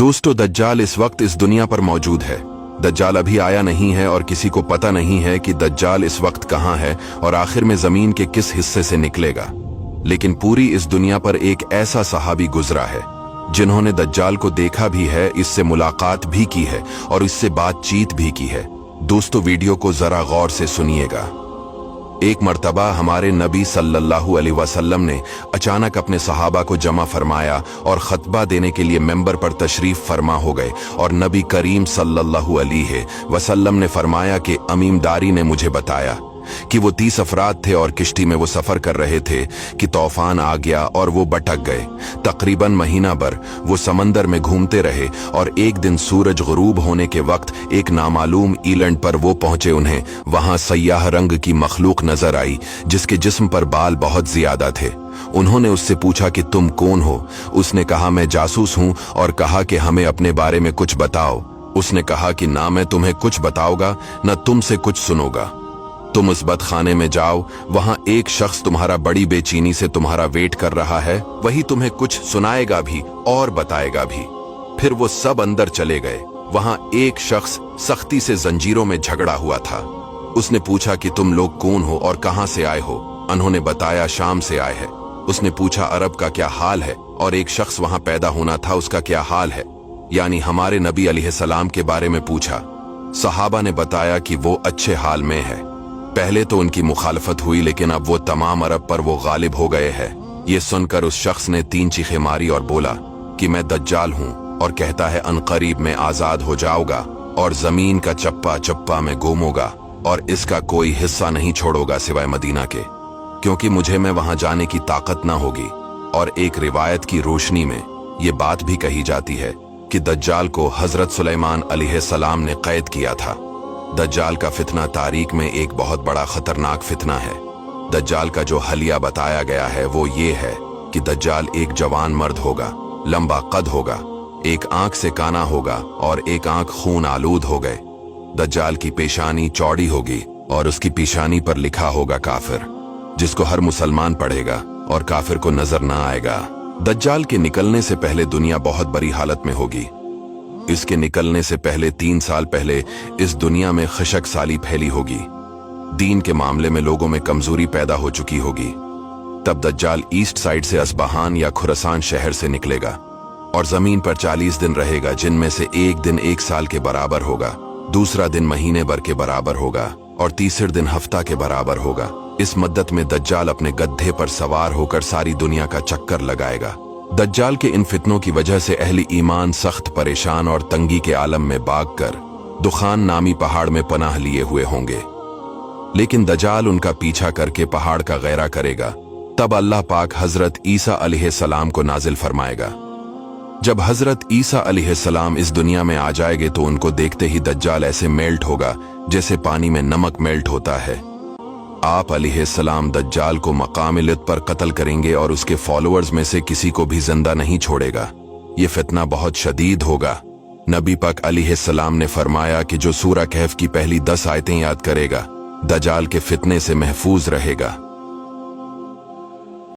दोस्तों, दज्जाल इस वक्त इस दुनिया पर मौजूद है। दज्जाल अभी आया नहीं है और किसी को पता नहीं है कि दज्जाल इस वक्त कहाँ है और आखिर में जमीन के किस हिस्से से निकलेगा। लेकिन पूरी इस दुनिया पर एक ऐसा सहाबी गुजरा है जिन्होंने दज्जाल को देखा भी है, इससे मुलाकात भी की है और इससे बातचीत भी की है। दोस्तों, वीडियो को जरा गौर से सुनिएगा। एक मर्तबा हमारे नबी सल्लल्लाहु अलैहि वसल्लम ने अचानक अपने सहाबा को जमा फरमाया और खतबा देने के लिए मेंबर पर तशरीफ फरमा हो गए और नबी करीम सल्लल्लाहु अलैहि वसल्लम ने फरमाया कि अमीमदारी ने मुझे बताया कि वो 30 अफराद थे और किश्ती में वो सफर कर रहे थे कि तूफान आ गया और वो भटक गए। तकरीबन महीना भर वो समंदर में घूमते रहे और एक दिन सूरज गुरूब होने के वक्त एक नामालूम ईलैंड पर वो पहुंचे। उन्हें वहां सयाह रंग की मखलूक नजर आई जिसके जिस्म पर बाल बहुत ज्यादा थे। उन्होंने उससे पूछा कि तुम कौन हो? उसने कहा, मैं जासूस हूं, और कहा कि हमें अपने बारे में कुछ बताओ। उसने कहा कि ना मैं तुम्हें कुछ बताऊंगा न तुमसे कुछ सुनूंगा। तुम उस बदखाने में जाओ, वहां एक शख्स तुम्हारा बड़ी बेचैनी से तुम्हारा वेट कर रहा है, वही तुम्हें कुछ सुनाएगा भी और बताएगा भी। फिर वो सब अंदर चले गए। वहां एक शख्स सख्ती से जंजीरों में झगड़ा हुआ था। उसने पूछा कि तुम लोग कौन हो और कहां से आए हो? उन्होंने बताया, शाम से आए हैं। उसने पूछा, अरब का क्या हाल है? और एक शख्स वहां पैदा होना था, उसका क्या हाल है? यानी हमारे नबी अलैहिस्सलाम के बारे में पूछा। सहाबा ने बताया कि वो अच्छे हाल में है। पहले तो उनकी मुखालफत हुई, लेकिन अब वो तमाम अरब पर वो गालिब हो गए हैं। ये सुनकर उस शख्स ने 3 चीखें मारी और बोला कि मैं दज्जाल हूं और कहता है अनकरीब में आजाद हो जाऊंगा और जमीन का चप्पा चप्पा में गुमूंगा और इसका कोई हिस्सा नहीं छोड़ूंगा सिवाय मदीना के, क्योंकि मुझे में वहां जाने की ताकत ना होगी। और एक रिवायत की रोशनी में ये बात भी कही जाती है कि दज्जाल को हजरत सुलेमान अलैहिस्सलाम ने कैद किया था। दज्जाल का फितना तारीख में एक बहुत बड़ा खतरनाक फितना है। दज्जाल का जो हलिया बताया गया है वो ये है कि दज्जाल एक जवान मर्द होगा, लंबा कद होगा, एक आंख से काना होगा और एक आंख खून आलूद हो गए। दज्जाल की पेशानी चौड़ी होगी और उसकी पेशानी पर लिखा होगा काफिर, जिसको हर मुसलमान पढ़ेगा और काफिर को नजर ना आएगा। दज्जाल के निकलने से पहले दुनिया बहुत बुरी हालत में होगी। इसके निकलने से पहले 3 साल पहले इस दुनिया में खशक साली फैली होगी। दीन के मामले में लोगों में कमजोरी पैदा हो चुकी होगी। तब दज्जाल ईस्ट साइड से अस्बहान या खुरासान शहर से निकलेगा और जमीन पर 40 दिन रहेगा, जिनमें से एक दिन 1 साल के बराबर होगा, दूसरा दिन महीने भर के बराबर होगा और तीसरे दिन हफ्ता के बराबर होगा। इस मद्दत में दज्जाल अपने गड्ढे पर सवार होकर सारी दुनिया का चक्कर लगाएगा। दज्जाल के इन फितनों की वजह से अहले ईमान सख्त परेशान और तंगी के आलम में भागकर दुखान नामी पहाड़ में पनाह लिए हुए होंगे। लेकिन दज्जाल उनका पीछा करके पहाड़ का गैरा करेगा। तब अल्लाह पाक हजरत ईसा अलैहिस्सलाम को नाजिल फरमाएगा। जब हजरत ईसा अलैहिस्सलाम इस दुनिया में आ जाएंगे तो उनको देखते ही दज्जाल ऐसे मेल्ट होगा जैसे पानी में नमक मेल्ट होता है। आप अलैहिस्सलाम दज्जाल को मकाम-ए-लित पर कत्ल करेंगे और उसके फॉलोअर्स में से किसी को भी जिंदा नहीं छोड़ेगा। ये फितना बहुत शदीद होगा। नबी पाक अलैहिस्सलाम ने फरमाया कि जो सूरह कहफ की पहली 10 आयतें याद करेगा दज्जाल के फितने से महफूज रहेगा।